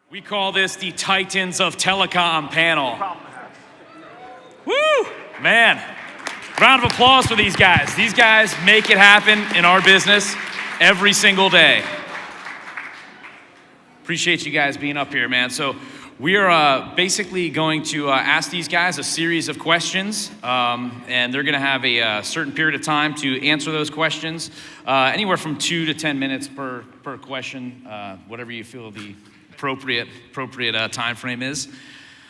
We call this the Titans of Telecom panel. Woo! Man, round of applause for these guys. These guys make it happen in our business every single day. Appreciate you guys being up here, man. So we are basically going to ask these guys a series of questions, and they're gonna have a certain period of time to answer those questions, anywhere from 2 to 10 minutes per question, whatever you feel the appropriate time frame is.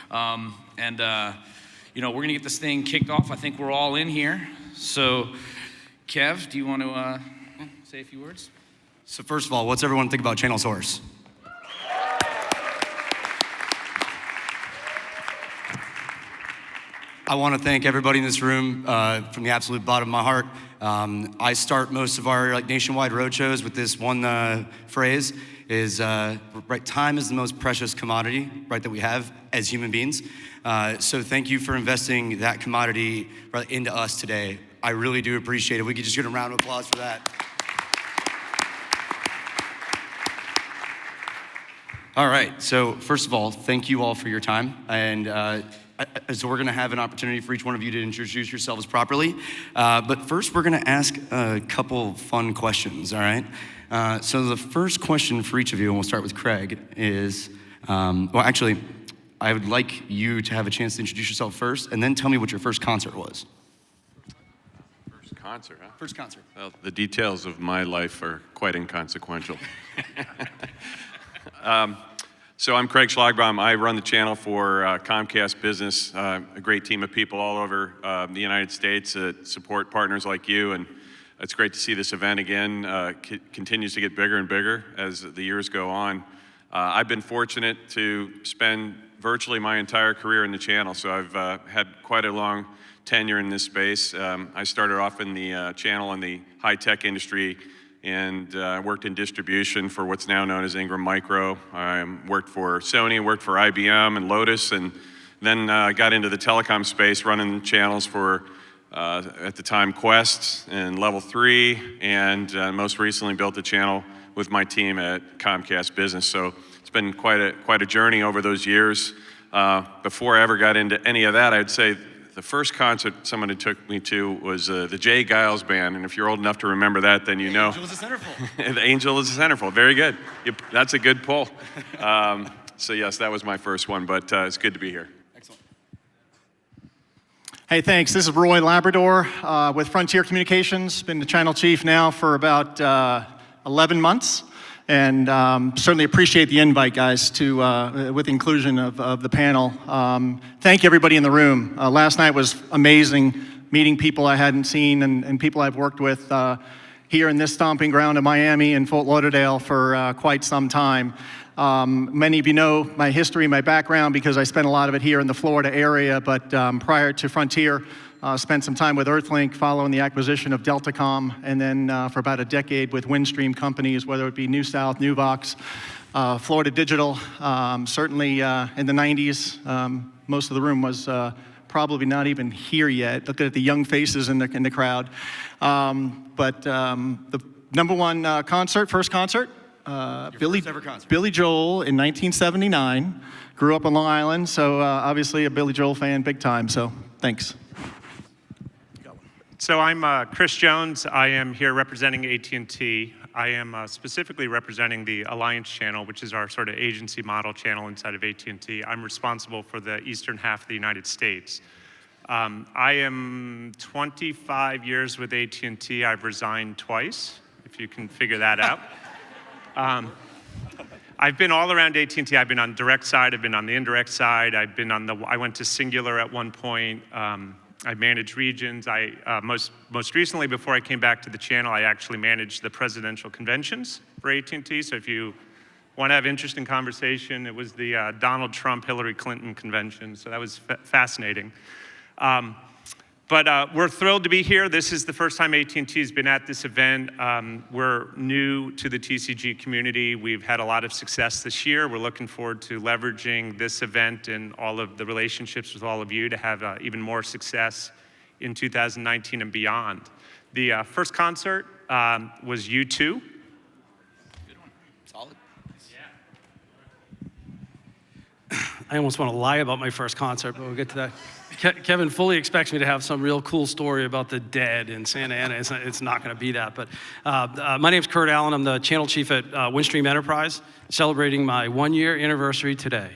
You know, we're gonna get this thing kicked off. I think we're all in here. So, Kev, do you want to say a few words? So first of all, what's everyone think about channel source? I want to thank everybody in this room from the absolute bottom of my heart. I start most of our nationwide roadshows with this one phrase: is right, time is the most precious commodity, right, that we have as human beings. So thank you for investing that commodity right into us today. I really do appreciate it. We could just get a round of applause for that. All right, so first of all, thank you all for your time. And so we're gonna have an opportunity for each one of you to introduce yourselves properly. But first, we're gonna ask a couple fun questions, all right? So the first question for each of you, and we'll start with Craig, is, well, actually, I would like you to have a chance to introduce yourself first, and then tell me what your first concert was. First concert, huh? First concert. Well, the details of my life are quite inconsequential. So I'm Craig Schlagbaum. I run the channel for Comcast Business, a great team of people all over the United States that support partners like you, and it's great to see this event again. Continues to get bigger and bigger as the years go on. I've been fortunate to spend virtually my entire career in the channel, so I've had quite a long tenure in this space. I started off in the channel in the high-tech industry, and worked in distribution for what's now known as Ingram Micro. I worked for Sony, worked for IBM and Lotus, and then got into the telecom space, running channels for, at the time, Quest and Level 3, and most recently built a channel with my team at Comcast Business. So it's been quite a journey over those years. Before I ever got into any of that, I'd say the first concert somebody took me to was the Jay Giles Band, and if you're old enough to remember that, then you know. Angel is a centerfold. The Angel is a centerfold. Very good. That's a good pull. So yes, that was my first one, but it's good to be here. Excellent. Hey, thanks. This is Roy Labrador with Frontier Communications. Been the channel chief now for about 11 months. And certainly appreciate the invite, guys, to with the inclusion of the panel. Thank you, everybody in the room. Last night was amazing, meeting people I hadn't seen and people I've worked with here in this stomping ground of Miami and Fort Lauderdale for quite some time. Many of you know my history, my background, because I spent a lot of it here in the Florida area, but prior to Frontier, spent some time with Earthlink following the acquisition of Telecom, and then for about a decade with Windstream companies, whether it be New South, Nuvox, Florida Digital. Certainly in the 90s, most of the room was probably not even here yet, looking at the young faces in the crowd. But the number one first concert, Billy Joel in 1979. Grew up on Long Island, so obviously a Billy Joel fan, big time, so thanks. So I'm Chris Jones. I am here representing AT&T. I am specifically representing the Alliance channel, which is our sort of agency model channel inside of AT&T. I'm responsible for the eastern half of the United States. I am 25 years with AT&T. I've resigned twice, if you can figure that out. I've been all around AT&T. I've been on direct side. I've been on the indirect side. I went to Singular at one point. I managed regions. Most recently, before I came back to the channel, I actually managed the presidential conventions for AT&T. So if you want to have interesting conversation, it was the Donald Trump, Hillary Clinton convention. So that was fascinating. But we're thrilled to be here. This is the first time AT&T has been at this event. We're new to the TCG community. We've had a lot of success this year. We're looking forward to leveraging this event and all of the relationships with all of you to have even more success in 2019 and beyond. The first concert was U2. Good one. Solid. I almost want to lie about my first concert, but we'll get to that. Kevin fully expects me to have some real cool story about the Dead in Santa Ana. It's not going to be that. But my name's Kurt Allen. I'm the channel chief at Windstream Enterprise, celebrating my 1-year anniversary today.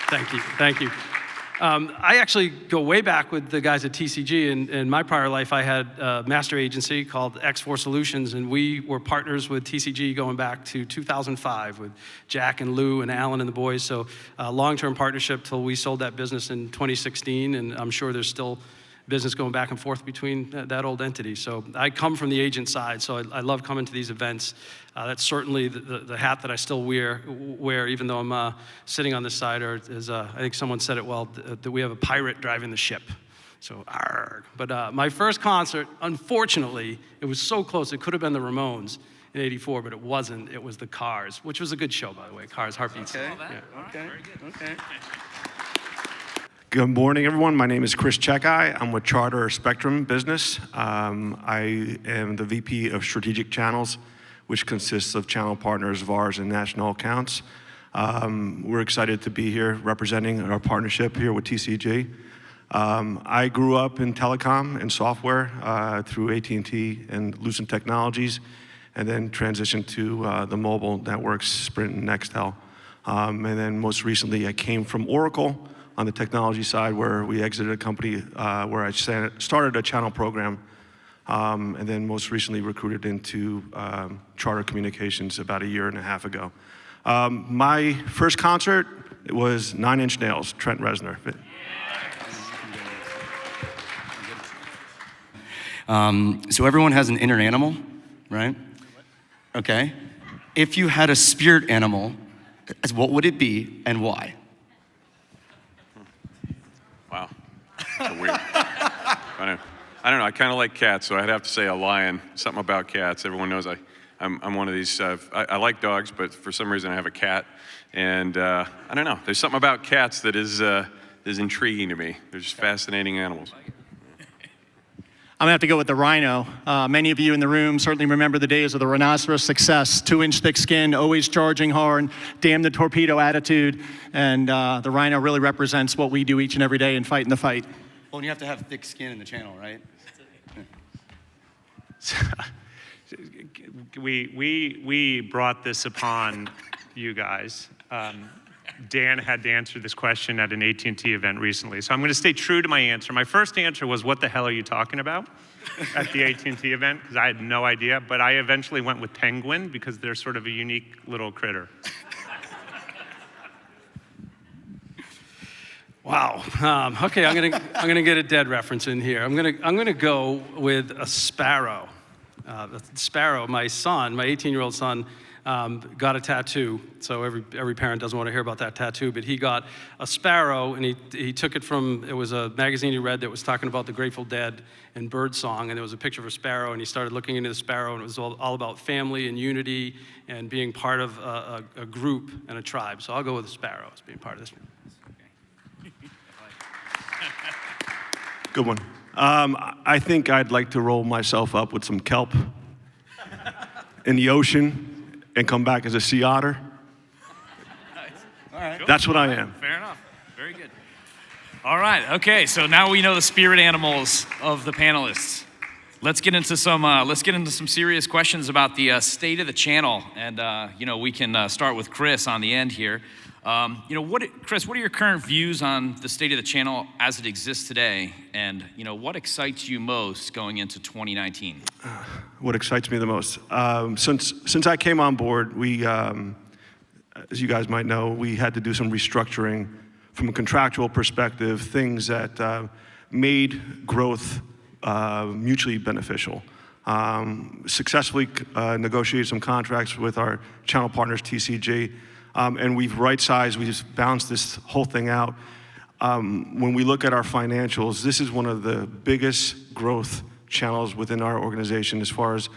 Thank you. I actually go way back with the guys at TCG. In my prior life, I had a master agency called X4 Solutions, and we were partners with TCG going back to 2005 with Jack and Lou and Alan and the boys. So long-term partnership till we sold that business in 2016, and I'm sure there's still business going back and forth between that old entity. So I come from the agent side, so I love coming to these events. That's certainly the hat that I still wear even though I'm sitting on this side, or as I think someone said it well, that we have a pirate driving the ship. So, arg. But my first concert, unfortunately, it was so close, it could have been the Ramones in '84, but it wasn't. It was the Cars, which was a good show, by the way. Cars, Heartbeats. Okay, Yeah. okay. Good morning, everyone. My name is Chris Chekai. I'm with Charter Spectrum Business. I am the VP of Strategic Channels, which consists of channel partners, VARs, and national accounts. We're excited to be here representing our partnership here with TCG. I grew up in telecom and software through AT&T and Lucent Technologies, and then transitioned to the mobile networks, Sprint and Nextel. And then most recently, I came from Oracle on the technology side, where we exited a company where I started a channel program, and then most recently recruited into Charter Communications about 1.5 years ago. My first concert was 9 Inch Nails, Trent Reznor. So everyone has an inner animal, right? Okay. If you had a spirit animal, what would it be and why? Wow. That's a weird. I don't know. I kind of like cats, so I'd have to say a lion. Something about cats. Everyone knows I'm one of these. I like dogs, but for some reason I have a cat, and I don't know. There's something about cats that is intriguing to me. They're just fascinating animals. I'm gonna have to go with the rhino. Many of you in the room certainly remember the days of the rhinoceros success, 2-inch thick skin, always charging hard, damn the torpedo attitude. And the rhino really represents what we do each and every day in fighting the fight. Well, and you have to have thick skin in the channel, right? We brought this upon you guys. Dan had to answer this question at an AT&T event recently, so I'm going to stay true to my answer. My first answer was, "What the hell are you talking about?" at the AT&T event, because I had no idea. But I eventually went with penguin because they're sort of a unique little critter. Wow. Okay, I'm gonna get a Dead reference in here. I'm gonna go with a sparrow. The sparrow. My son, my 18-year-old son, got a tattoo. So every parent doesn't want to hear about that tattoo, but he got a sparrow, and he took it from, it was a magazine he read that was talking about the Grateful Dead and birdsong, and there was a picture of a sparrow, and he started looking into the sparrow, and it was all about family and unity and being part of a group and a tribe. So I'll go with the sparrow as being part of this. Good one. I think I'd like to roll myself up with some kelp in the ocean and come back as a sea otter. All right. That's what I am. Fair enough. Very good. All right. Okay. So now we know the spirit animals of the panelists. Let's get into some serious questions about the state of the channel, and we can start with Chris on the end here. Chris, what are your current views on the state of the channel as it exists today, and what excites you most going into 2019? What excites me the most? Since I came on board, we, as you guys might know, we had to do some restructuring from a contractual perspective, things that made growth mutually beneficial. Successfully negotiated some contracts with our channel partners, TCG, and we've right-sized, we've balanced this whole thing out. When we look at our financials, this is one of the biggest growth channels within our organization as far as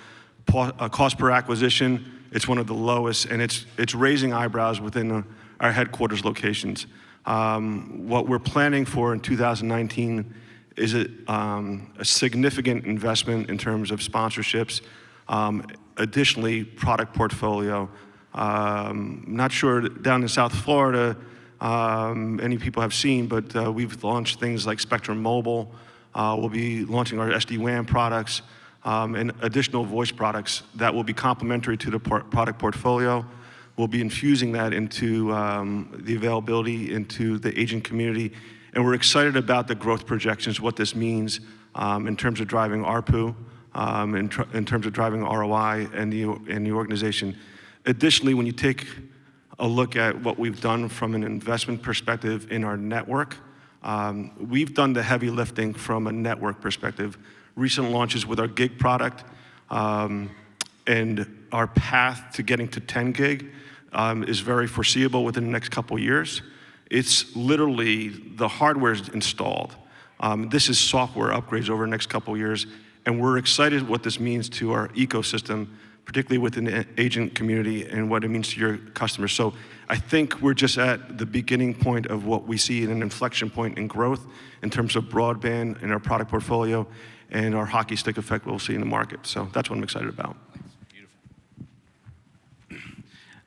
cost per acquisition. It's one of the lowest, and it's raising eyebrows within our headquarters locations. What we're planning for in 2019 is a significant investment in terms of sponsorships, additionally product portfolio, Not sure down in South Florida, any people have seen, but we've launched things like Spectrum Mobile. We'll be launching our SD-WAN products and additional voice products that will be complementary to the product portfolio. We'll be infusing that into the availability into the agent community. And we're excited about the growth projections, what this means in terms of driving ARPU, in terms of driving ROI and the organization. Additionally, when you take a look at what we've done from an investment perspective in our network, we've done the heavy lifting from a network perspective. Recent launches with our gig product and our path to getting to 10 gig is very foreseeable within the next couple of years. It's literally the hardware is installed. This is software upgrades over the next couple of years, and we're excited what this means to our ecosystem, particularly within the agent community and what it means to your customers. So I think we're just at the beginning point of what we see in an inflection point in growth in terms of broadband in our product portfolio and our hockey stick effect we'll see in the market. So that's what I'm excited about.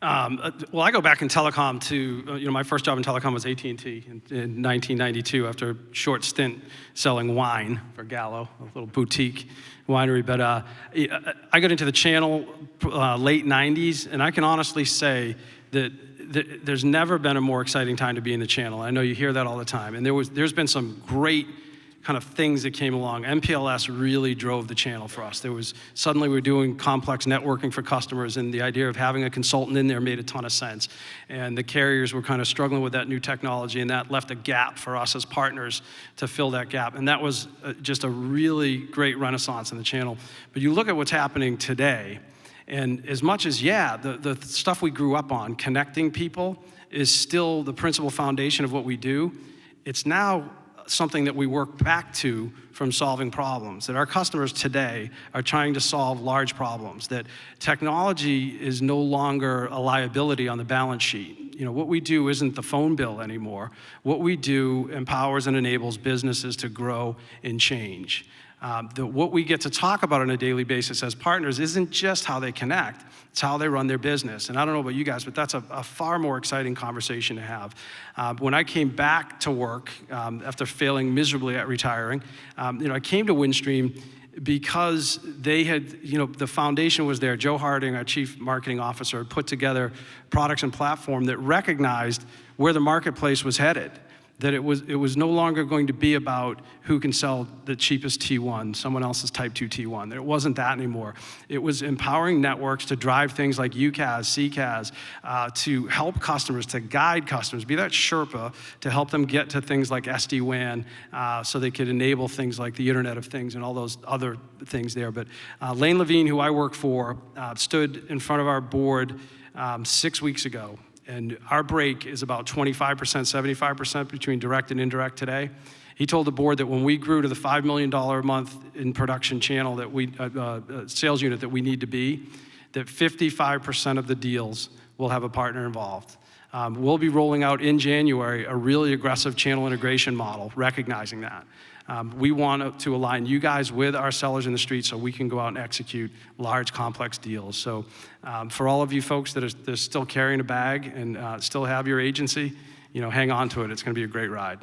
Well, I go back in telecom to, my first job in telecom was AT&T in 1992 after a short stint selling wine for Gallo, a little boutique winery. But I got into the channel late 90s, and I can honestly say that there's never been a more exciting time to be in the channel. I know you hear that all the time. And there's been some great kind of things that came along. MPLS really drove the channel for us. Suddenly we were doing complex networking for customers, and the idea of having a consultant in there made a ton of sense. And the carriers were kind of struggling with that new technology, and that left a gap for us as partners to fill that gap. And that was just a really great renaissance in the channel. But you look at what's happening today, and as much as, the stuff we grew up on, connecting people, is still the principal foundation of what we do, it's now something that we work back to from solving problems, that our customers today are trying to solve large problems, that technology is no longer a liability on the balance sheet. What we do isn't the phone bill anymore. What we do empowers and enables businesses to grow and change. What we get to talk about on a daily basis as partners isn't just how they connect, it's how they run their business. And I don't know about you guys, but that's a far more exciting conversation to have. When I came back to work after failing miserably at retiring, I came to Windstream because they had, the foundation was there. Joe Harding, our chief marketing officer, had put together products and platform that recognized where the marketplace was headed. That it was no longer going to be about who can sell the cheapest T1, someone else's Type 2 T1. That it wasn't that anymore. It was empowering networks to drive things like UCaaS, CCaaS, to help customers, to guide customers, be that Sherpa to help them get to things like SD-WAN, so they could enable things like the Internet of Things and all those other things there. But Lane Levine, who I work for, stood in front of our board 6 weeks ago. And our break is about 25%, 75% between direct and indirect today. He told the board that when we grew to the $5 million a month in production channel that sales unit that we need to be, that 55% of the deals will have a partner involved. We'll be rolling out in January a really aggressive channel integration model, recognizing that. We want to align you guys with our sellers in the street so we can go out and execute large, complex deals. So for all of you folks that are still carrying a bag and still have your agency, hang on to it. It's going to be a great ride.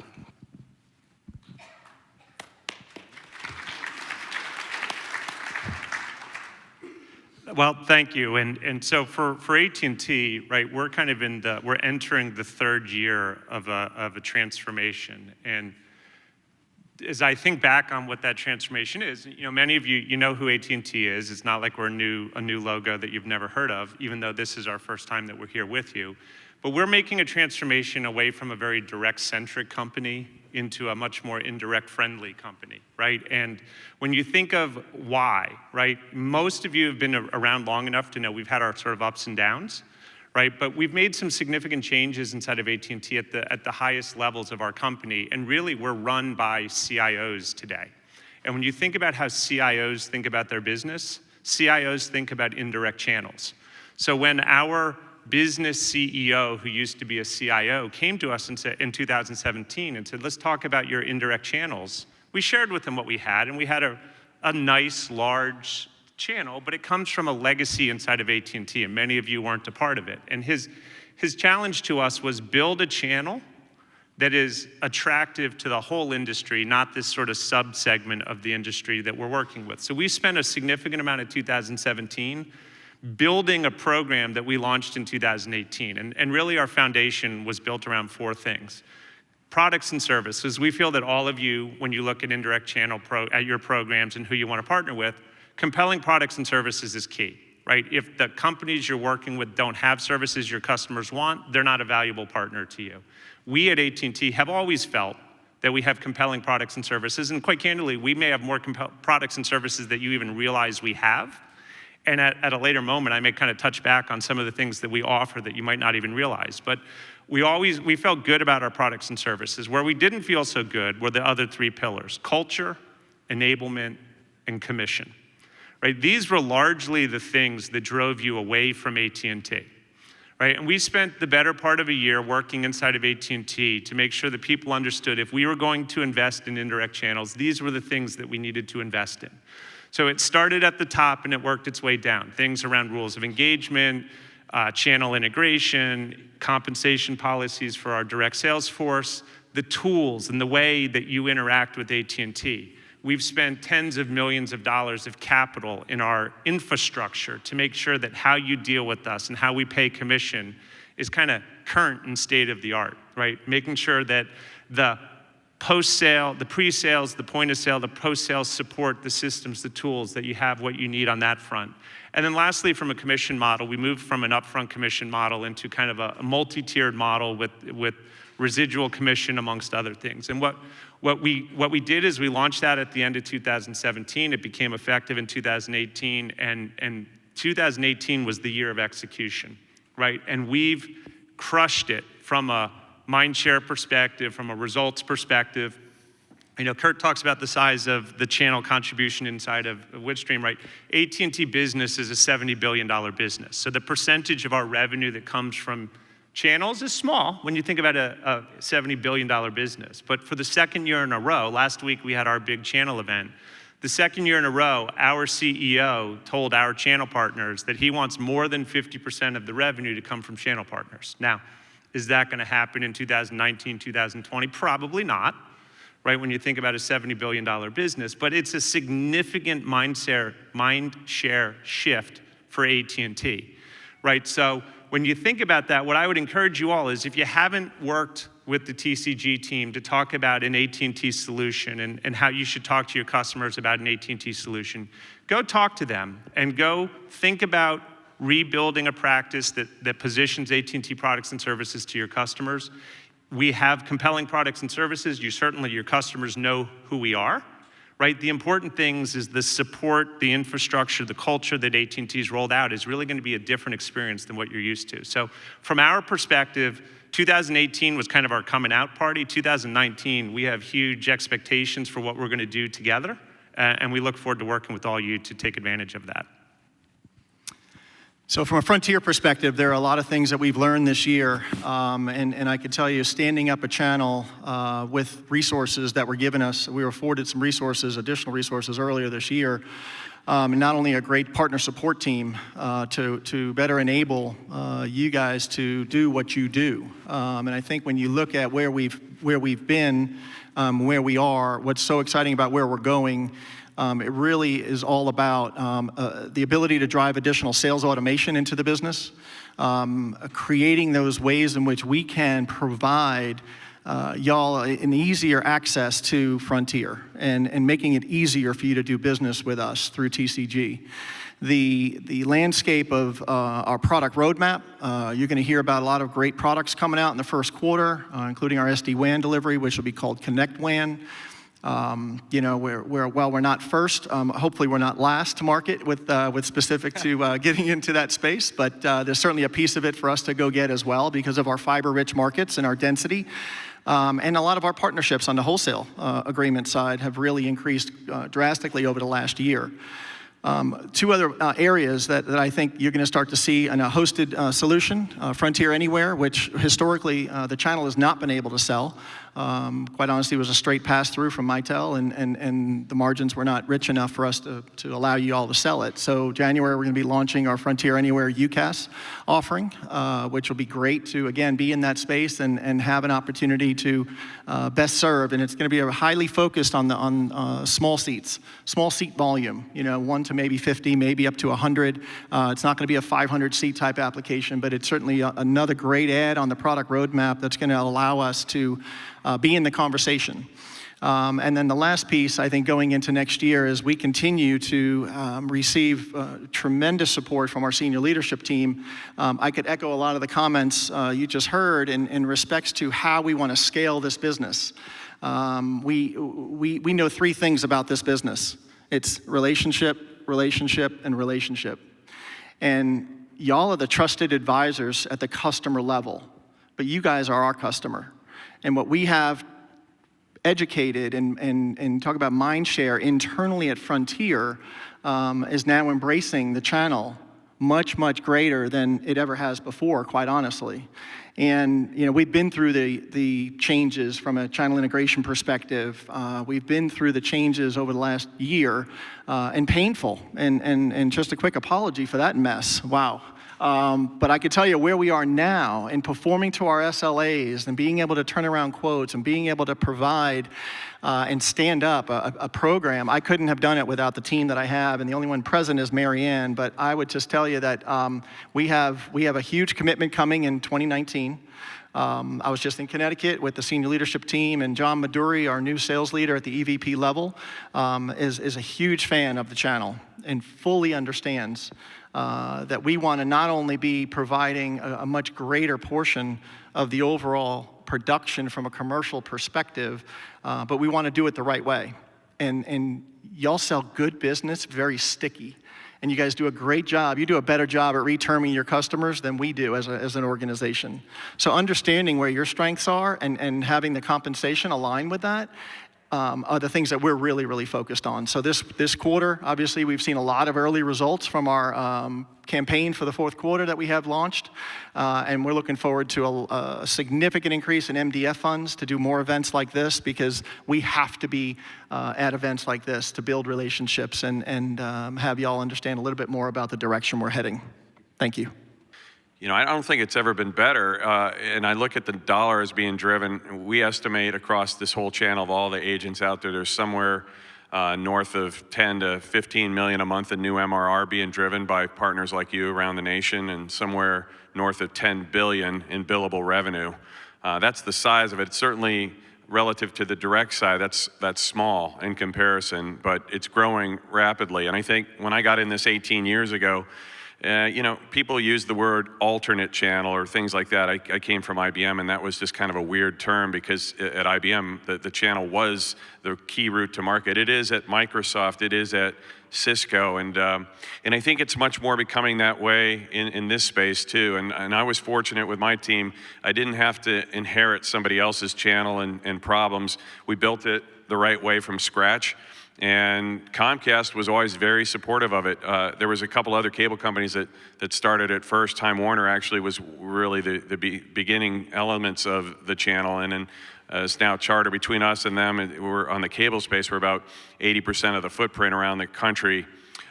Well, thank you. And so for AT&T, right, we're kind of we're entering the third year of a transformation. And as I think back on what that transformation is, many of you know who AT&T is. It's not like we're a new logo that you've never heard of, even though this is our first time that we're here with you. But we're making a transformation away from a very direct-centric company into a much more indirect-friendly company, right? And when you think of why, right, most of you have been around long enough to know we've had our sort of ups and downs, right? But we've made some significant changes inside of AT&T at the highest levels of our company, and really we're run by CIOs today. And when you think about how CIOs think about their business, CIOs think about indirect channels. So when our business CEO, who used to be a CIO, came to us in 2017 and said, let's talk about your indirect channels, we shared with them what we had, and we had a nice, large channel, but it comes from a legacy inside of AT&T, and many of you weren't a part of it. And his challenge to us was build a channel that is attractive to the whole industry, not this sort of sub-segment of the industry that we're working with. So we spent a significant amount of 2017 building a program that we launched in 2018. And really our foundation was built around 4 things. Products and services. We feel that all of you, when you look at indirect channel at your programs and who you want to partner with, compelling products and services is key, right? If the companies you're working with don't have services your customers want, they're not a valuable partner to you. We at AT&T have always felt that we have compelling products and services, and quite candidly, we may have more products and services that you even realize we have. And at a later moment, I may kind of touch back on some of the things that we offer that you might not even realize. But we felt good about our products and services. Where we didn't feel so good were the other 3 pillars: culture, enablement, and commission. Right? These were largely the things that drove you away from AT&T. Right? And we spent the better part of a year working inside of AT&T to make sure that people understood if we were going to invest in indirect channels, these were the things that we needed to invest in. So it started at the top and it worked its way down. Things around rules of engagement, channel integration, compensation policies for our direct sales force, the tools and the way that you interact with AT&T. We've spent tens of millions of dollars of capital in our infrastructure to make sure that how you deal with us and how we pay commission is kind of current and state of the art, right? Making sure that the post-sale, the pre-sales, the point of sale, the post-sale support, the systems, the tools, that you have what you need on that front. And then lastly, from a commission model, we moved from an upfront commission model into kind of a multi-tiered model with residual commission amongst other things. And what we did is we launched that at the end of 2017. It became effective in 2018, and 2018 was the year of execution, right? And we've crushed it from a mind share perspective, from a results perspective. You know, Kurt talks about the size of the channel contribution inside of Windstream, right? AT&T Business is a $70 billion business. So the percentage of our revenue that comes from channels is small when you think about a $70 billion business. But for the second year in a row, last week we had our big channel event. The second year in a row, our CEO told our channel partners that he wants more than 50% of the revenue to come from channel partners. Now, is that gonna happen in 2019, 2020? Probably not, right? When you think about a $70 billion business, but it's a significant mind share shift for AT&T, right? So when you think about that, what I would encourage you all is if you haven't worked with the TCG team to talk about an AT&T solution and how you should talk to your customers about an AT&T solution, go talk to them and go think about rebuilding a practice that positions AT&T products and services to your customers. We have compelling products and services. Your customers know who we are, right? The important things is the support, the infrastructure, the culture that AT&T's rolled out is really gonna be a different experience than what you're used to. So from our perspective, 2018 was kind of our coming out party. 2019, we have huge expectations for what we're gonna do together, and we look forward to working with all you to take advantage of that. So from a Frontier perspective, there are a lot of things that we've learned this year, and I could tell you, standing up a channel with resources that were given us, we were afforded some resources, additional resources earlier this year, and not only a great partner support team to better enable you guys to do what you do. And I think when you look at where we've been, where we are, what's so exciting about where we're going, it really is all about the ability to drive additional sales automation into the business, creating those ways in which we can provide y'all an easier access to Frontier and making it easier for you to do business with us through TCG. The landscape of our product roadmap, you're gonna hear about a lot of great products coming out in the first quarter, including our SD-WAN delivery, which will be called Connect WAN. You know, while we're not first, hopefully we're not last to market with specific to getting into that space, but there's certainly a piece of it for us to go get as well because of our fiber-rich markets and our density. And a lot of our partnerships on the wholesale agreement side have really increased drastically over the last year. Two other areas that I think you're going to start to see in a hosted solution, Frontier Anywhere, which historically the channel has not been able to sell. quite honestly, it was a straight pass-through from Mitel, and the margins were not rich enough for us to allow you all to sell it. So January, we're going to be launching our Frontier Anywhere UCaaS offering, which will be great to, again, be in that space and have an opportunity to best serve. And it's going to be highly focused on small seats, small seat volume, 1 to maybe 50, maybe up to 100. It's not going to be a 500 seat type application, but it's certainly another great add on the product roadmap that's going to allow us to be in the conversation. And then the last piece, I think, going into next year is we continue to receive tremendous support from our senior leadership team. I could echo a lot of the comments you just heard in respects to how we want to scale this business. We know 3 things about this business. It's relationship, relationship, and relationship. And y'all are the trusted advisors at the customer level, but you guys are our customer. And what we have educated and talk about mind share internally at Frontier is now embracing the channel much, much greater than it ever has before, quite honestly. And we've been through the changes from a channel integration perspective. We've been through the changes over the last year, and painful. And just a quick apology for that mess. Wow. But I could tell you where we are now in performing to our SLAs and being able to turn around quotes and being able to provide and stand up a program. I couldn't have done it without the team that I have, and the only one present is Mary Ann. But I would just tell you that we have a huge commitment coming in 2019. I was just in Connecticut with the senior leadership team, and John Maduri, our new sales leader at the EVP level, is a huge fan of the channel and fully understands that we want to not only be providing a much greater portion of the overall production from a commercial perspective, but we want to do it the right way. And y'all sell good business, very sticky. And you guys do a great job. You do a better job at reterming your customers than we do as an organization. So understanding where your strengths are and having the compensation align with that are the things that we're really, really focused on. So this quarter, obviously, we've seen a lot of early results from our campaign for the fourth quarter that we have launched. And we're looking forward to a significant increase in MDF funds to do more events like this, because we have to be at events like this to build relationships and have y'all understand a little bit more about the direction we're heading. Thank you. I don't think it's ever been better. And I look at the dollars being driven. We estimate across this whole channel of all the agents out there, there's somewhere north of 10 to 15 million a month in new MRR being driven by partners like you around the nation, and somewhere north of 10 billion in billable revenue. That's the size of it. Certainly relative to the direct side, that's small in comparison, but it's growing rapidly. And I think when I got in this 18 years ago, people use the word alternate channel or things like that. I came from IBM, and that was just kind of a weird term, because at IBM, the channel was the key route to market. It is at Microsoft, it is at Cisco, and I think it's much more becoming that way in this space too. And I was fortunate with my team. I didn't have to inherit somebody else's channel and problems. We built it the right way from scratch. And Comcast was always very supportive of it. There was a couple other cable companies that started at first. Time Warner actually was really the beginning elements of the channel. And then it's now Charter. Between us and them, we're on the cable space, we're about 80% of the footprint around the country.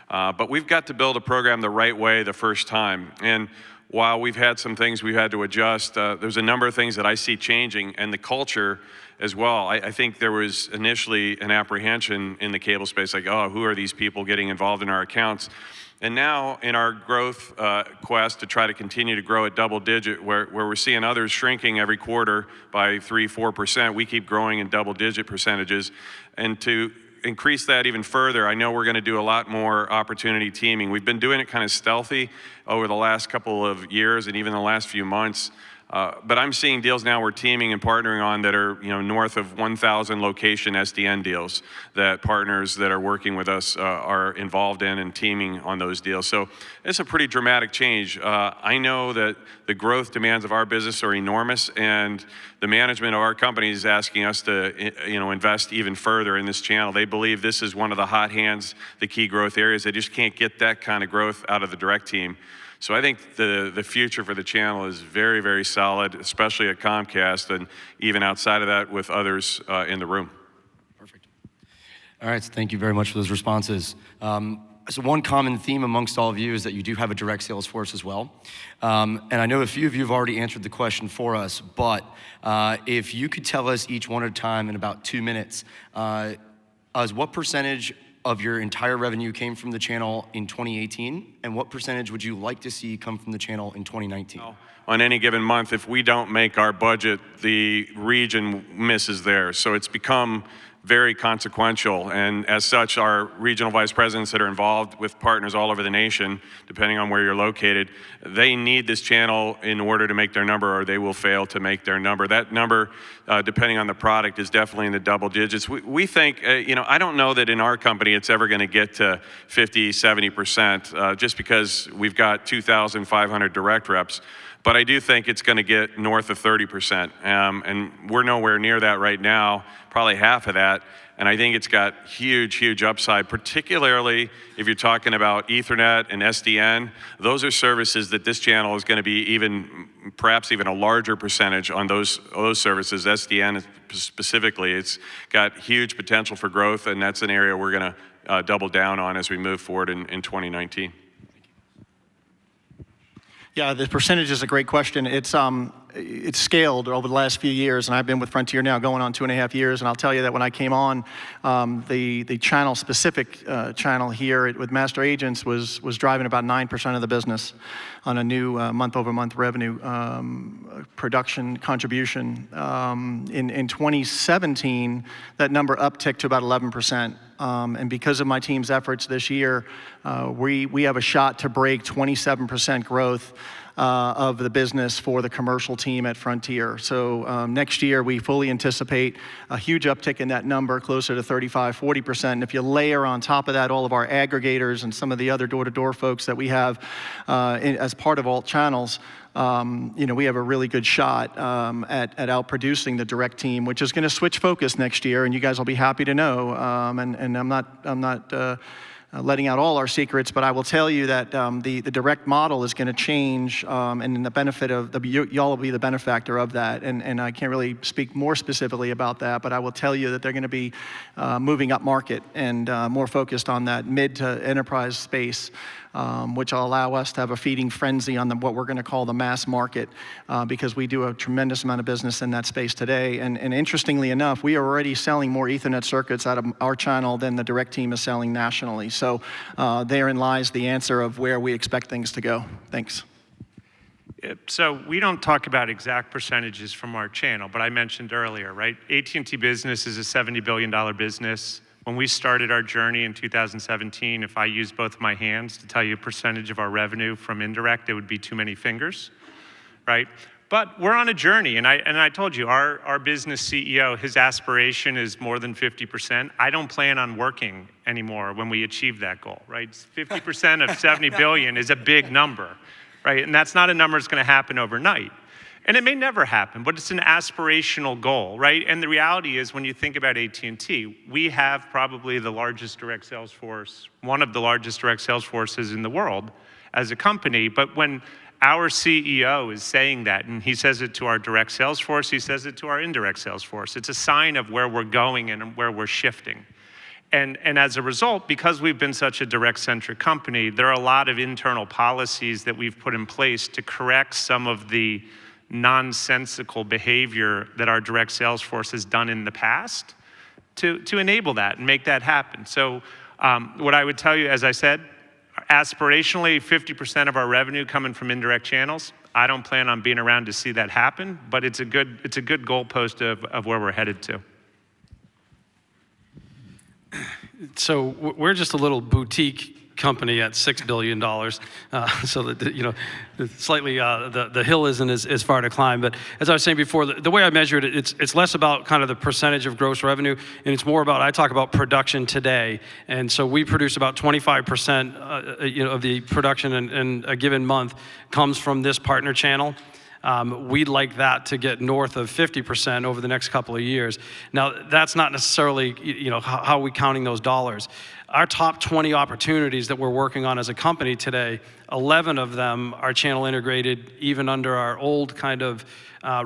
But we've got to build a program the right way the first time. And while we've had some things we've had to adjust, there's a number of things that I see changing, and the culture as well. I think there was initially an apprehension in the cable space, like, oh, who are these people getting involved in our accounts? And now in our growth quest to try to continue to grow at double digit, where we're seeing others shrinking every quarter by 3-4%, we keep growing in double digit percentages. And to increase that even further, I know we're going to do a lot more opportunity teaming. We've been doing it kind of stealthy over the last couple of years and even the last few months. But I'm seeing deals now we're teaming and partnering on that are north of 1,000 location SDN deals that partners that are working with us are involved in and teaming on those deals. So it's a pretty dramatic change. I know that the growth demands of our business are enormous, and the management of our company is asking us to invest even further in this channel. They believe this is one of the hot hands, the key growth areas. They just can't get that kind of growth out of the direct team. So I think the future for the channel is very, very solid, especially at Comcast and even outside of that with others in the room. Perfect. All right, so thank you very much for those responses. So one common theme amongst all of you is that you do have a direct sales force as well. And I know a few of you have already answered the question for us, but if you could tell us each one at a time in about 2 minutes, what percentage of your entire revenue came from the channel in 2018, and what percentage would you like to see come from the channel in 2019? On any given month, if we don't make our budget, the region misses theirs. So it's become very consequential, and as such, our regional vice presidents that are involved with partners all over the nation, depending on where you're located, they need this channel in order to make their number, or they will fail to make their number. That number, depending on the product, is definitely in the double digits. We think, I don't know that in our company it's ever going to get to 50, 70%, just because we've got 2,500 direct reps. But I do think it's going to get north of 30%, and we're nowhere near that right now, probably half of that. And I think it's got huge, huge upside, particularly if you're talking about Ethernet and SDN. Those are services that this channel is going to be perhaps even a larger percentage on those services. SDN specifically, it's got huge potential for growth, and that's an area we're going to double down on as we move forward in 2019. Yeah, the percentage is a great question. It's scaled over the last few years, and I've been with Frontier now going on 2.5 years, and I'll tell you that when I came on, the channel-specific channel here with Master Agents was driving about 9% of the business on a new month-over-month revenue production contribution. In 2017, that number upticked to about 11%. And because of my team's efforts this year, we have a shot to break 27% growth of the business for the commercial team at Frontier. So next year, we fully anticipate a huge uptick in that number, closer to 35, 40%. And if you layer on top of that all of our aggregators and some of the other door-to-door folks that we have as part of alt channels, we have a really good shot at outproducing the direct team, which is going to switch focus next year, and you guys will be happy to know. And I'm not letting out all our secrets, but I will tell you that the direct model is going to change, and the benefit of y'all will be the benefactor of that. And I can't really speak more specifically about that, but I will tell you that they're going to be moving up market and more focused on that mid to enterprise space, which will allow us to have a feeding frenzy on what we're going to call the mass market, because we do a tremendous amount of business in that space today. And interestingly enough, we are already selling more Ethernet circuits out of our channel than the direct team is selling nationally. So therein lies the answer of where we expect things to go. Thanks. So we don't talk about exact percentages from our channel, but I mentioned earlier, right? AT&T Business is a $70 billion business. When we started our journey in 2017, if I used both of my hands to tell you a percentage of our revenue from indirect, it would be too many fingers, right? But we're on a journey, and I told you, our business CEO, his aspiration is more than 50%. I don't plan on working anymore when we achieve that goal, right? 50% of 70 billion is a big number, right? And that's not a number that's going to happen overnight. And it may never happen, but it's an aspirational goal, right? And the reality is, when you think about AT&T, we have probably the largest direct sales force, one of the largest direct sales forces in the world as a company. But when our CEO is saying that, and he says it to our direct sales force, he says it to our indirect sales force, it's a sign of where we're going and where we're shifting. And as a result, because we've been such a direct-centric company, there are a lot of internal policies that we've put in place to correct some of the nonsensical behavior that our direct sales force has done in the past to enable that and make that happen. So what I would tell you, as I said, aspirationally, 50% of our revenue coming from indirect channels. I don't plan on being around to see that happen, but it's a good goalpost of where we're headed to. So we're just a little boutique company at $6 billion, so that slightly the hill isn't as far to climb. But as I was saying before, the way I measure it, it's less about kind of the percentage of gross revenue, and it's more about, I talk about production today. And so we produce about 25% of the production in a given month comes from this partner channel. We'd like that to get north of 50% over the next couple of years. Now, that's not necessarily, how are we counting those dollars? Our top 20 opportunities that we're working on as a company today, 11 of them are channel integrated, even under our old kind of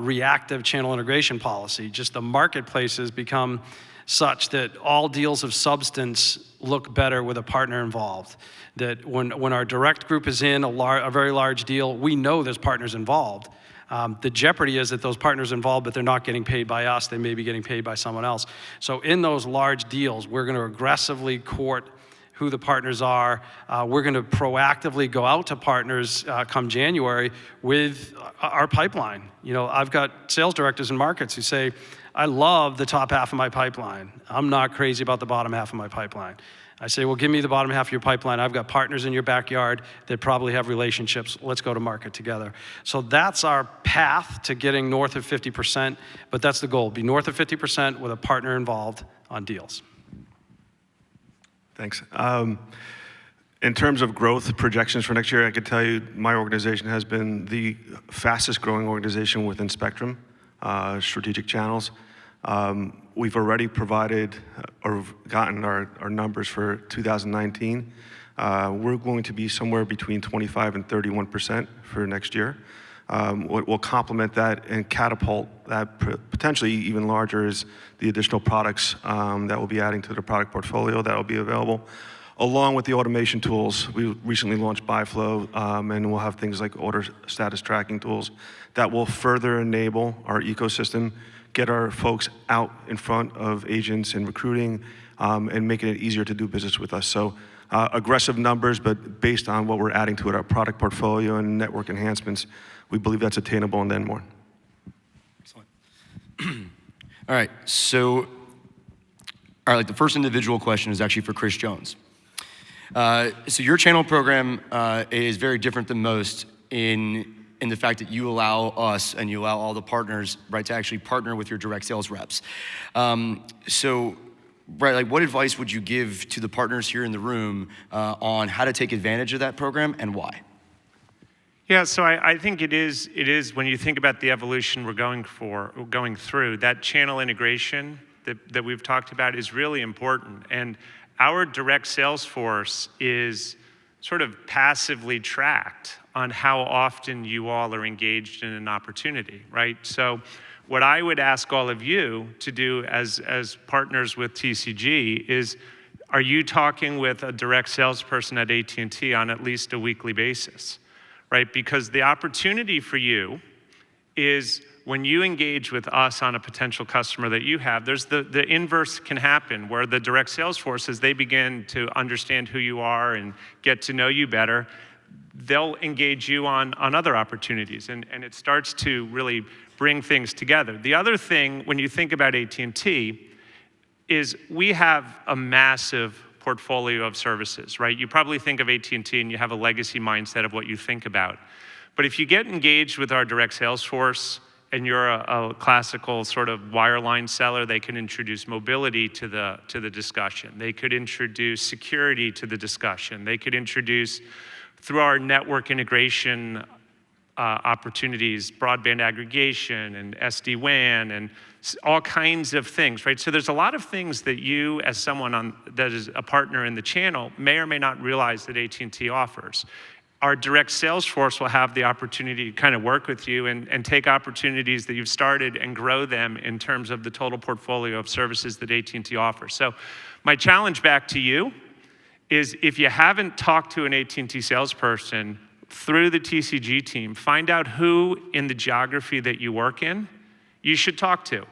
reactive channel integration policy. Just the marketplace has become such that all deals of substance look better with a partner involved. That when our direct group is in a very large deal, we know there's partners involved. The jeopardy is that those partners involved, but they're not getting paid by us, they may be getting paid by someone else. So in those large deals, we're gonna aggressively court who the partners are. We're gonna proactively go out to partners come January with our pipeline. You know, I've got sales directors in markets who say, I love the top half of my pipeline. I'm not crazy about the bottom half of my pipeline. I say, well, give me the bottom half of your pipeline. I've got partners in your backyard that probably have relationships. Let's go to market together. So that's our path to getting north of 50%, but that's the goal, be north of 50% with a partner involved on deals. Thanks. In terms of growth projections for next year, I can tell you my organization has been the fastest growing organization within Spectrum, strategic channels. We've already provided or gotten our numbers for 2019. We're going to be somewhere between 25 and 31% for next year. What will complement that and catapult that potentially even larger is the additional products that we'll be adding to the product portfolio that will be available, along with the automation tools. We recently launched BuyFlow, and we'll have things like order status tracking tools that will further enable our ecosystem, get our folks out in front of agents and recruiting, and making it easier to do business with us. So aggressive numbers, but based on what we're adding to it, our product portfolio and network enhancements, we believe that's attainable and then more. Excellent. All right, so the first individual question is actually for Chris Jones. So your channel program is very different than most in the fact that you allow us and you allow all the partners, right, to actually partner with your direct sales reps. So, right, like what advice would you give to the partners here in the room on how to take advantage of that program and why? Yeah, so I think it is when you think about the evolution we're going through, that channel integration that we've talked about is really important. And our direct sales force is sort of passively tracked on how often you all are engaged in an opportunity, right? So what I would ask all of you to do as partners with TCG is, are you talking with a direct salesperson at AT&T on at least a weekly basis, right? Because the opportunity for you is when you engage with us on a potential customer that you have, there's the inverse can happen where the direct sales force, as they begin to understand who you are and get to know you better, they'll engage you on other opportunities, and it starts to really bring things together. The other thing, when you think about AT&T, is we have a massive portfolio of services, right? You probably think of AT&T and you have a legacy mindset of what you think about. But if you get engaged with our direct sales force and you're a classical sort of wireline seller, they can introduce mobility to the discussion. They could introduce security to the discussion. They could introduce, through our network integration opportunities, broadband aggregation and SD-WAN and all kinds of things, right? So there's a lot of things that you, as someone that is a partner in the channel, may or may not realize that AT&T offers. Our direct sales force will have the opportunity to kind of work with you and take opportunities that you've started and grow them in terms of the total portfolio of services that AT&T offers. So my challenge back to you is, if you haven't talked to an AT&T salesperson through the TCG team, find out who in the geography that you work in you should talk to,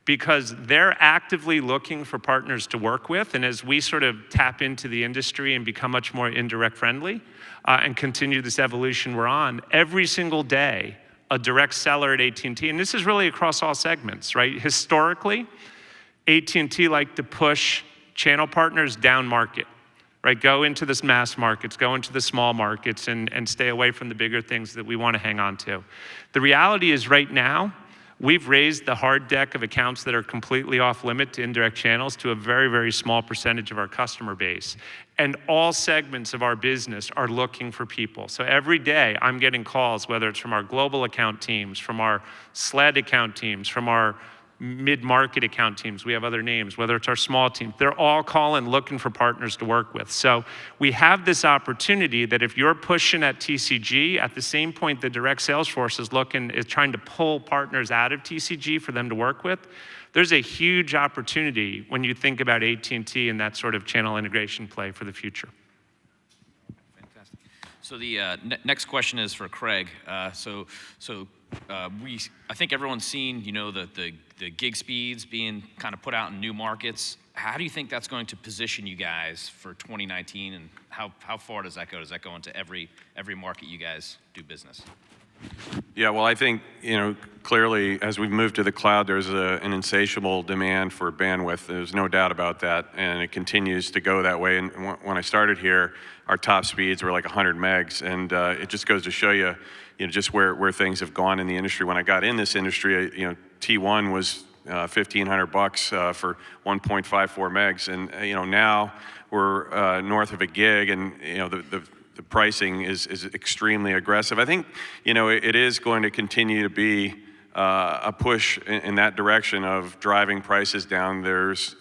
because they're actively looking for partners to work with. And as we sort of tap into the industry and become much more indirect friendly and continue this evolution we're on, every single day, a direct seller at AT&T, and this is really across all segments, right? Historically, AT&T liked to push channel partners down market, right? Go into the mass markets, go into the small markets, and stay away from the bigger things that we want to hang on to. The reality is right now, we've raised the hard deck of accounts that are completely off limit to indirect channels to a very, very small percentage of our customer base. And all segments of our business are looking for people. So every day I'm getting calls, whether it's from our global account teams, from our SLED account teams, from our mid-market account teams, we have other names, whether it's our small team, they're all calling, looking for partners to work with. So we have this opportunity that if you're pushing at TCG, at the same point the direct sales force is trying to pull partners out of TCG for them to work with, there's a huge opportunity when you think about AT&T and that sort of channel integration play for the future. Fantastic. So the next question is for Craig. I think everyone's seen, the gig speeds being kind of put out in new markets. How do you think that's going to position you guys for 2019, and how far does that go? Does that go into every market you guys do business? Yeah, well, I think, clearly as we've moved to the cloud, there's an insatiable demand for bandwidth. There's no doubt about that, and it continues to go that way. And when I started here, our top speeds were like 100 megs, and it just goes to show you, just where things have gone in the industry. When I got in this industry, T1 was $1,500 for 1.54 megs, and now we're north of a gig, and the pricing is extremely aggressive. I think, it is going to continue to be a push in that direction of driving prices down. There's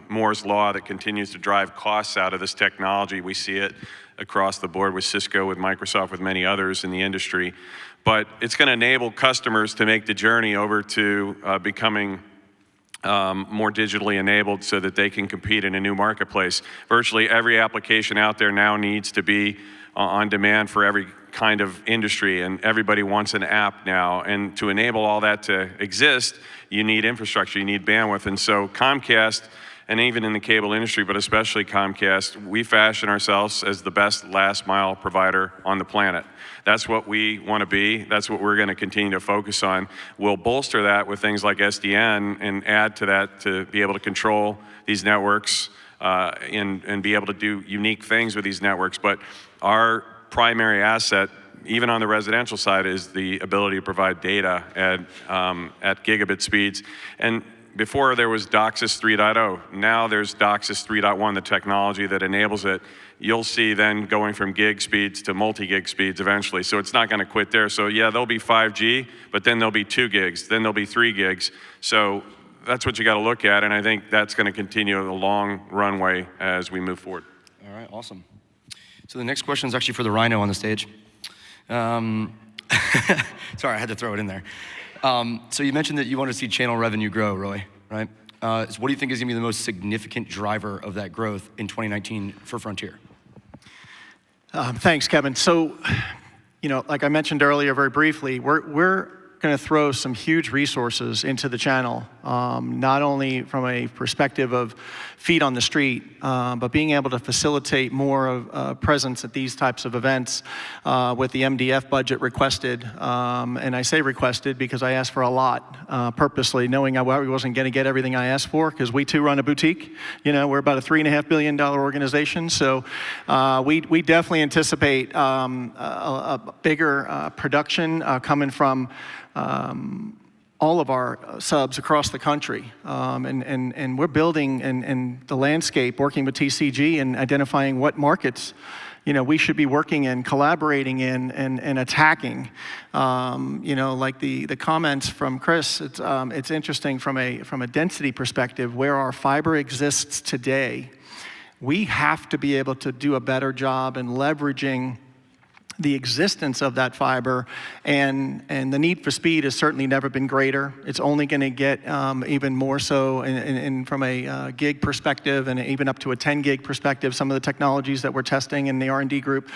Moore's Law that continues to drive costs out of this technology. We see it across the board with Cisco, with Microsoft, with many others in the industry. But it's going to enable customers to make the journey over to becoming more digitally enabled so that they can compete in a new marketplace. Virtually every application out there now needs to be on demand for every kind of industry, and everybody wants an app now. And to enable all that to exist, you need infrastructure, you need bandwidth. And so Comcast, and even in the cable industry, but especially Comcast, we fashion ourselves as the best last mile provider on the planet. That's what we want to be. That's what we're going to continue to focus on. We'll bolster that with things like SDN and add to that to be able to control these networks and be able to do unique things with these networks. But our primary asset, even on the residential side, is the ability to provide data at gigabit speeds. And before there was DOCSIS 3.0, now there's DOCSIS 3.1, the technology that enables it. You'll see then going from gig speeds to multi-gig speeds eventually. So it's not going to quit there. So yeah, there'll be 5G, but then there'll be 2 gigs, then there'll be 3 gigs. So that's what you got to look at, and I think that's going to continue a long runway as we move forward. All right, awesome. So the next question is actually for the Rhino on the stage. Sorry, I had to throw it in there. So you mentioned that you want to see channel revenue grow, Roy, right? So what do you think is going to be the most significant driver of that growth in 2019 for Frontier? Thanks, Kevin. So, like I mentioned earlier very briefly, we're going to throw some huge resources into the channel, not only from a perspective of feet on the street, but being able to facilitate more of presence at these types of events with the MDF budget requested. And I say requested because I asked for a lot purposely, knowing I wasn't going to get everything I asked for, because we too run a boutique. We're about a $3.5 billion organization. So we definitely anticipate a bigger production coming from all of our subs across the country. And we're building in the landscape, working with TCG and identifying what markets we should be working in, collaborating in, and attacking. Like the comments from Chris, it's interesting from a density perspective, where our fiber exists today. We have to be able to do a better job in leveraging the existence of that fiber, and the need for speed has certainly never been greater. It's only going to get even more so from a gig perspective, and even up to a 10 gig perspective. Some of the technologies that we're testing in the R&D group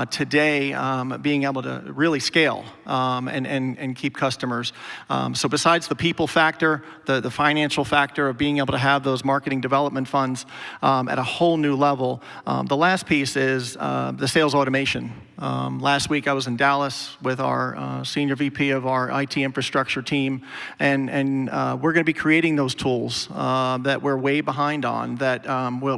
today, being able to really scale and keep customers. So besides the people factor, the financial factor of being able to have those marketing development funds at a whole new level, the last piece is the sales automation. Last week I was in Dallas with our senior VP of our IT infrastructure team, and we're going to be creating those tools that we're way behind on, that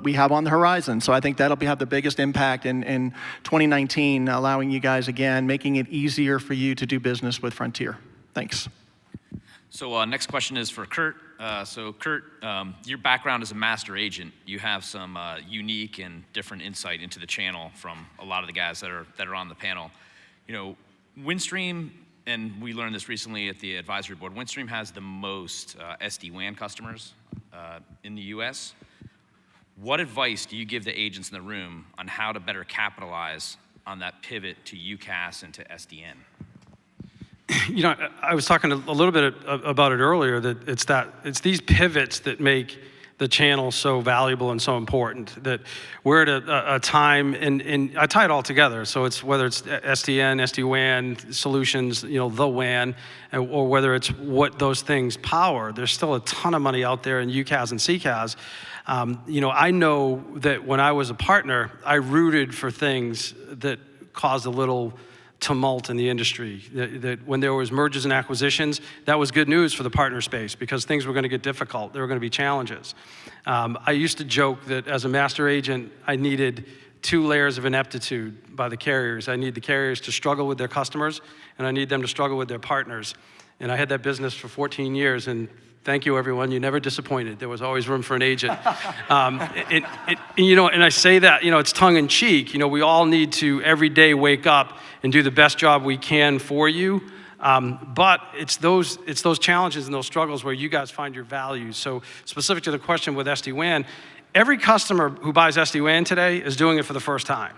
we have on the horizon. So I think that'll have the biggest impact in 2019, allowing you guys, again, making it easier for you to do business with Frontier. Thanks. So next question is for Kurt. Kurt, your background as a master agent, you have some unique and different insight into the channel from a lot of the guys that are on the panel. Windstream and we learned this recently at the advisory board, Windstream has the most SD-WAN customers in the US. What advice do you give the agents in the room on how to better capitalize on that pivot to UCaaS and to SDN? You know, I was talking a little bit about it earlier, that it's these pivots that make the channel so valuable and so important, that we're at a time, and I tie it all together. So it's whether it's SDN, SD-WAN solutions, you know, the WAN, or whether it's what those things power. There's still a ton of money out there in UCaaS and CCaaS. You know, I know that when I was a partner, I rooted for things that caused a little tumult in the industry, that when there was mergers and acquisitions, that was good news for the partner space because things were going to get difficult. There were going to be challenges. I used to joke that as a master agent, I needed 2 layers of ineptitude by the carriers. I need the carriers to struggle with their customers, and I need them to struggle with their partners. And I had that business for 14 years, and thank you, everyone. You never disappointed. There was always room for an agent. You know, and I say that, you know, it's tongue in cheek. You know, we all need to every day wake up and do the best job we can for you. But it's those challenges and those struggles where you guys find your value. So specific to the question with SD-WAN, every customer who buys SD-WAN today is doing it for the first time.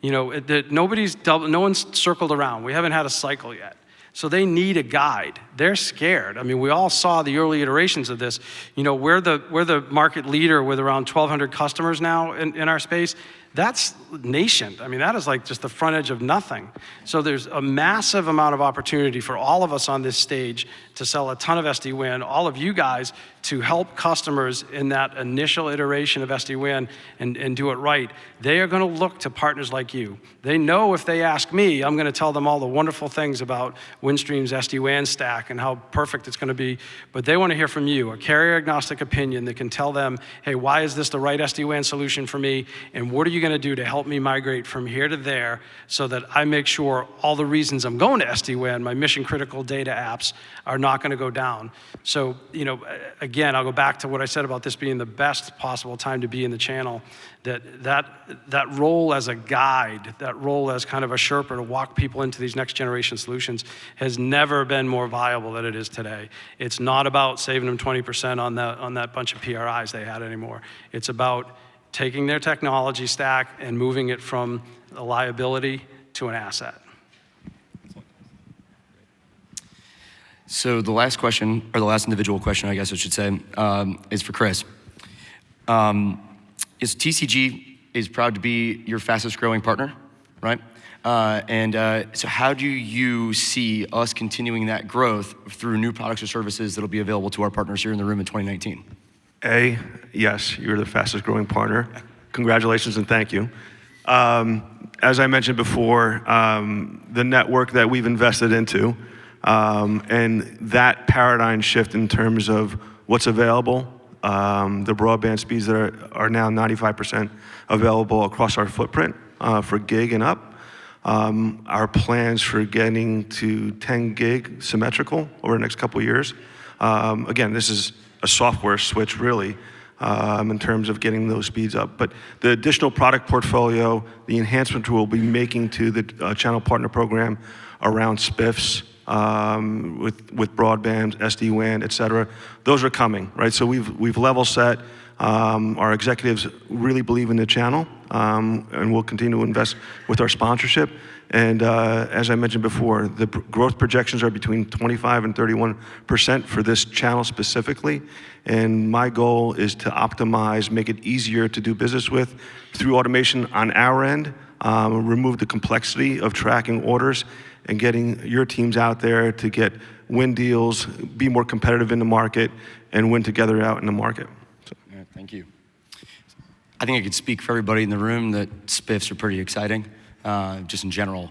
You know, no one's circled around. We haven't had a cycle yet. So they need a guide. They're scared. I mean, we all saw the early iterations of this. You know, we're the market leader with around 1,200 customers now in our space. That's nascent. I mean, that is like just the front edge of nothing. So there's a massive amount of opportunity for all of us on this stage to sell a ton of SD-WAN, all of you guys to help customers in that initial iteration of SD-WAN and do it right. They are going to look to partners like you. They know if they ask me, I'm going to tell them all the wonderful things about Windstream's SD-WAN stack and how perfect it's going to be, but they want to hear from you, a carrier-agnostic opinion that can tell them, hey, why is this the right SD-WAN solution for me, and what are you going to do to help me migrate from here to there so that I make sure all the reasons I'm going to SD-WAN, my mission-critical data apps, are not going to go down. So, you know, again, I'll go back to what I said about this being the best possible time to be in the channel, that role as a guide, that role as kind of a Sherpa to walk people into these next generation solutions has never been more viable than it is today. It's not about saving them 20% on that bunch of PRIs they had anymore. It's about taking their technology stack and moving it from a liability to an asset. So the last question, or the last individual question, I guess I should say, is for Chris. TCG is proud to be your fastest growing partner, right? So how do you see us continuing that growth through new products or services that'll be available to our partners here in the room in 2019? Yes, you're the fastest growing partner. Congratulations and thank you. As I mentioned before, the network that we've invested into, and that paradigm shift in terms of what's available, the broadband speeds that are now 95% available across our footprint for gig and up. Our plans for getting to 10 gig symmetrical over the next couple of years. Again, this is a software switch really in terms of getting those speeds up. But the additional product portfolio, the enhancement we'll be making to the channel partner program around SPIFs, with broadband, SD-WAN, et cetera, those are coming, right? So we've level set. Our executives really believe in the channel, and we'll continue to invest with our sponsorship. And as I mentioned before, the growth projections are between 25 and 31% for this channel specifically. And my goal is to optimize, make it easier to do business with through automation on our end, remove the complexity of tracking orders and getting your teams out there to win deals, be more competitive in the market, and win together out in the market. So. Yeah, thank you. I think I could speak for everybody in the room that SPIFs are pretty exciting, just in general.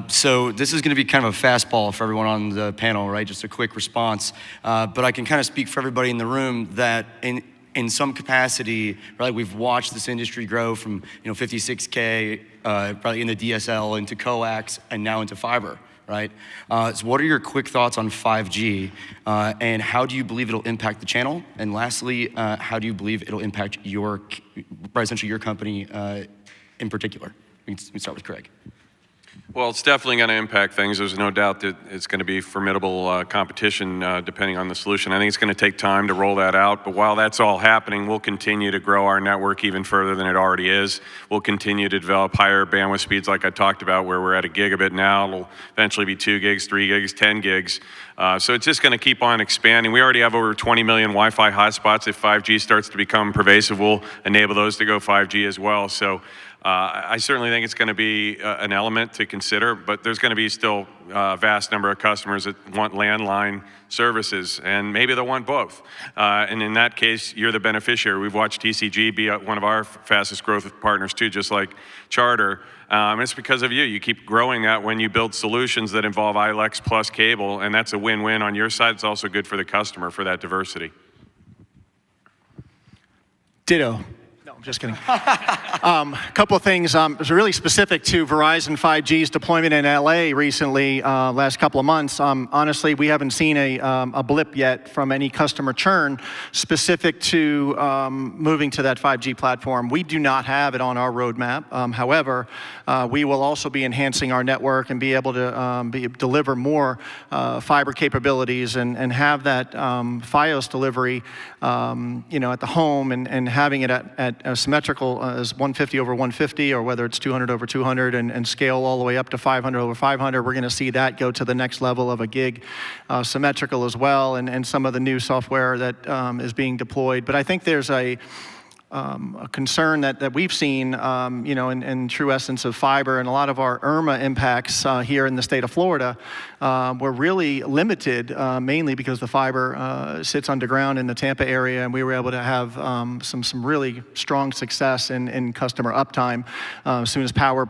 So this is gonna be kind of a fastball for everyone on the panel, right? Just a quick response. But I can kind of speak for everybody in the room that in some capacity, right, we've watched this industry grow from 56K, probably in the DSL into coax and now into fiber, right? So what are your quick thoughts on 5G and how do you believe it'll impact the channel? And lastly, how do you believe it'll impact essentially your company in particular? We can start with Craig. Well, it's definitely going to impact things. There's no doubt that it's going to be formidable competition depending on the solution. I think it's going to take time to roll that out, but while that's all happening, we'll continue to grow our network even further than it already is. We'll continue to develop higher bandwidth speeds like I talked about, where we're at a gigabit now. It'll eventually be 2 gigs, 3 gigs, 10 gigs. So it's just going to keep on expanding. We already have over 20 million Wi-Fi hotspots. If 5G starts to become pervasive, we'll enable those to go 5G as well. So I certainly think it's going to be an element to consider, but there's going to be still a vast number of customers that want landline services, and maybe they'll want both. And in that case, you're the beneficiary. We've watched TCG be one of our fastest growth partners too, just like Charter. And it's because of you. You keep growing that when you build solutions that involve ILEX plus cable, and that's a win-win on your side. It's also good for the customer for that diversity. Ditto. No, I'm just kidding. A couple of things. It was really specific to Verizon 5G's deployment in LA recently, last couple of months. Honestly, we haven't seen a blip yet from any customer churn specific to moving to that 5G platform. We do not have it on our roadmap. However, we will also be enhancing our network and be able to deliver more fiber capabilities and have that Fios delivery, at the home and having it at symmetrical as 150 over 150, or whether it's 200 over 200 and scale all the way up to 500 over 500. We're going to see that go to the next level of a gig symmetrical as well, and some of the new software that is being deployed. But I think there's a concern that we've seen, in true essence of fiber, and a lot of our IRMA impacts here in the state of Florida were really limited, mainly because the fiber sits underground in the Tampa area, and we were able to have some really strong success in customer uptime. As soon as power,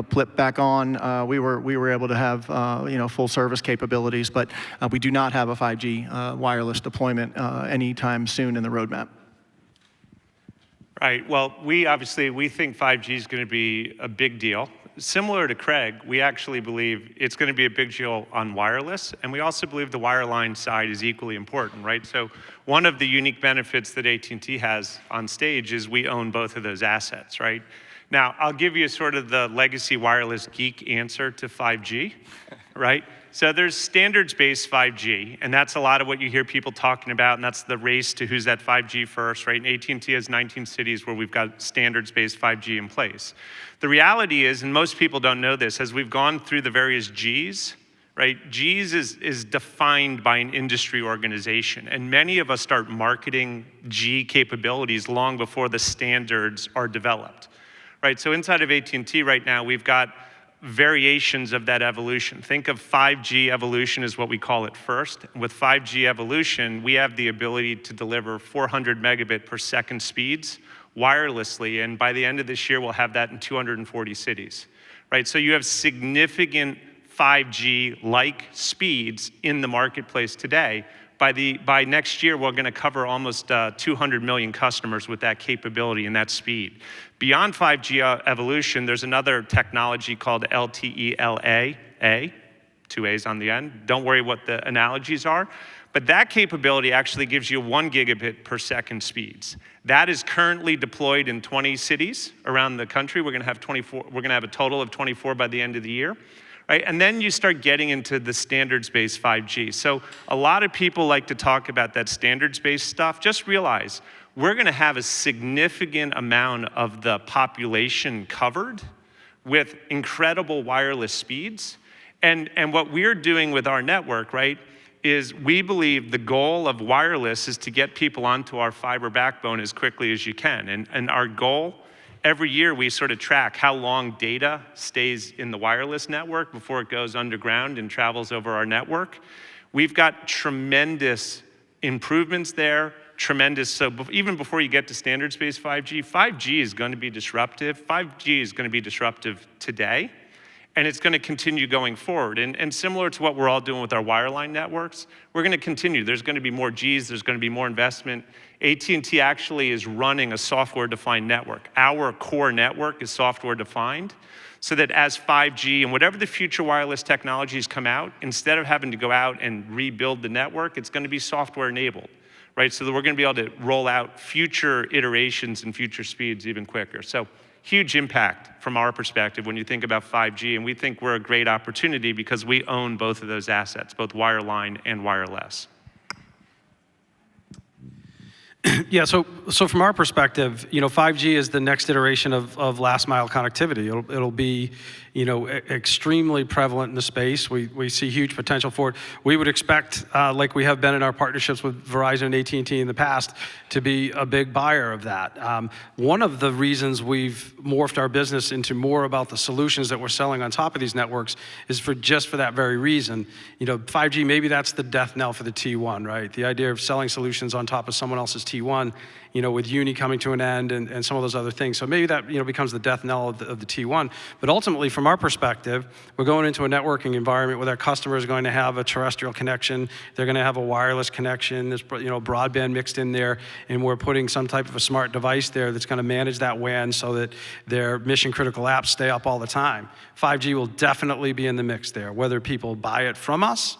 flipped back on, we were able to have full service capabilities, but we do not have a 5G wireless deployment anytime soon in the roadmap. Right. Well, we think 5G is going to be a big deal. Similar to Craig, we actually believe it's going to be a big deal on wireless, and we also believe the wireline side is equally important, right? So one of the unique benefits that AT&T has on stage is we own both of those assets, right? Now, I'll give you sort of the legacy wireless geek answer to 5G, right? So there's standards-based 5G, and that's a lot of what you hear people talking about, and that's the race to who's at 5G first, right? And AT&T has 19 cities where we've got standards-based 5G in place. The reality is, and most people don't know this, as we've gone through the various Gs, right? Gs is defined by an industry organization, and many of us start marketing G capabilities long before the standards are developed, right? So inside of AT&T right now, we've got variations of that evolution. Think of 5G evolution as what we call it first. With 5G evolution, we have the ability to deliver 400 megabit per second speeds wirelessly, and by the end of this year, we'll have that in 240 cities, right? So you have significant 5G-like speeds in the marketplace today. By next year, we're going to cover almost 200 million customers with that capability and that speed. Beyond 5G evolution, there's another technology called LTE-LA, 2 A's on the end. Don't worry what the analogies are. But that capability actually gives you 1 gigabit per second speeds. That is currently deployed in 20 cities around the country. We're going to have 24. We're going to have a total of 24 by the end of the year. Right? And then you start getting into the standards-based 5G. So a lot of people like to talk about that standards-based stuff. Just realize we're going to have a significant amount of the population covered with incredible wireless speeds. And what we're doing with our network, right, is we believe the goal of wireless is to get people onto our fiber backbone as quickly as you can. And our goal, every year we sort of track how long data stays in the wireless network before it goes underground and travels over our network. We've got tremendous improvements there, so even before you get to standards-based 5G, 5G is going to be disruptive. 5G is going to be disruptive today, and it's going to continue going forward. And similar to what we're all doing with our wireline networks, we're going to continue. There's going to be more Gs, there's going to be more investment. AT&T actually is running a software-defined network. Our core network is software-defined, so that as 5G and whatever the future wireless technologies come out, instead of having to go out and rebuild the network, it's going to be software-enabled, right? So that we're going to be able to roll out future iterations and future speeds even quicker. So huge impact from our perspective when you think about 5G, and we think we're a great opportunity because we own both of those assets, both wireline and wireless. Yeah, so from our perspective, 5G is the next iteration of last mile connectivity. It'll be, extremely prevalent in the space. We see huge potential for it. We would expect, like we have been in our partnerships with Verizon and AT&T in the past, to be a big buyer of that. One of the reasons we've morphed our business into more about the solutions that we're selling on top of these networks is for that very reason. 5G, maybe that's the death knell for the T1, right? The idea of selling solutions on top of someone else's T1, with Uni coming to an end and some of those other things. So maybe that, becomes the death knell of the T1. But ultimately, from our perspective, we're going into a networking environment where our customer is going to have a terrestrial connection. They're going to have a wireless connection. There's, broadband mixed in there. And we're putting some type of a smart device there that's going to manage that WAN so that their mission critical apps stay up all the time. 5G will definitely be in the mix there, whether people buy it from us,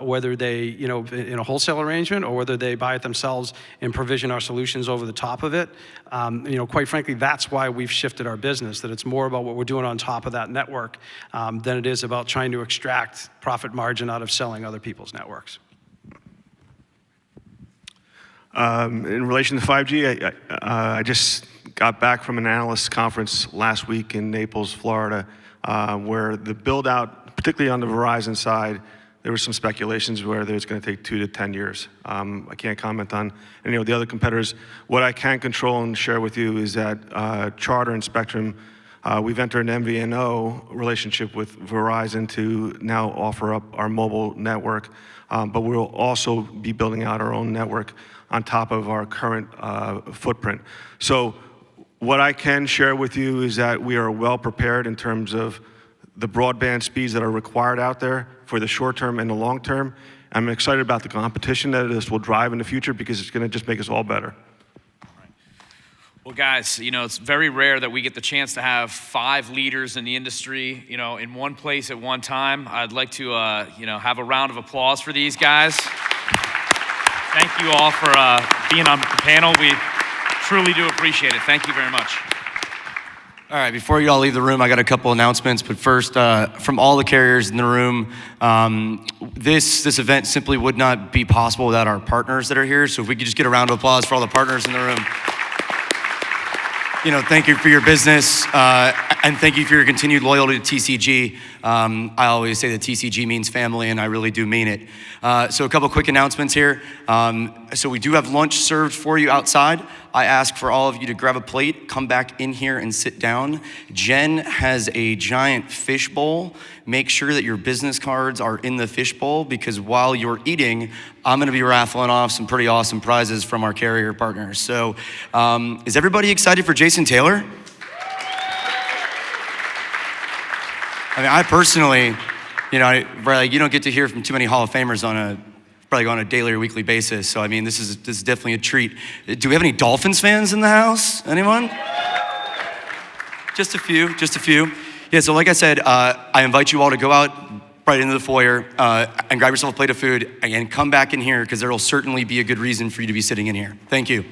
whether they, in a wholesale arrangement, or whether they buy it themselves and provision our solutions over the top of it. Quite frankly, that's why we've shifted our business, that it's more about what we're doing on top of that network than it is about trying to extract profit margin out of selling other people's networks. In relation to 5G, I just got back from an analyst conference last week in Naples, Florida, where the build out, particularly on the Verizon side, there were some speculations whether it's going to take 2 to 10 years. I can't comment on any of the other competitors. What I can control and share with you is that Charter and Spectrum, we've entered an MVNO relationship with Verizon to now offer up our mobile network, but we'll also be building out our own network on top of our current footprint. So what I can share with you is that we are well prepared in terms of the broadband speeds that are required out there for the short term and the long term. I'm excited about the competition that this will drive in the future because it's going to just make us all better. Well, guys, it's very rare that we get the chance to have 5 leaders in the industry, in one place at one time. I'd like to, have a round of applause for these guys. Thank you all for being on the panel. We truly do appreciate it. Thank you very much. All right, before you all leave the room, I got a couple announcements. But first, from all the carriers in the room, this event simply would not be possible without our partners that are here. So if we could just get a round of applause for all the partners in the room. Thank you for your business, and thank you for your continued loyalty to TCG. I always say that TCG means family, and I really do mean it. So a couple quick announcements here. So we do have lunch served for you outside. I ask for all of you to grab a plate, come back in here and sit down. Jen has a giant fish bowl. Make sure that your business cards are in the fish bowl, because while you're eating, I'm gonna be raffling off some pretty awesome prizes from our carrier partners. So is everybody excited for Jason Taylor? I personally, you don't get to hear from too many Hall of Famers on a daily or weekly basis. So this is definitely a treat. Do we have any Dolphins fans in the house? Anyone? Just a few. Yeah, so like I said, I invite you all to go out right into the foyer and grab yourself a plate of food and come back in here, because there will certainly be a good reason for you to be sitting in here. Thank you.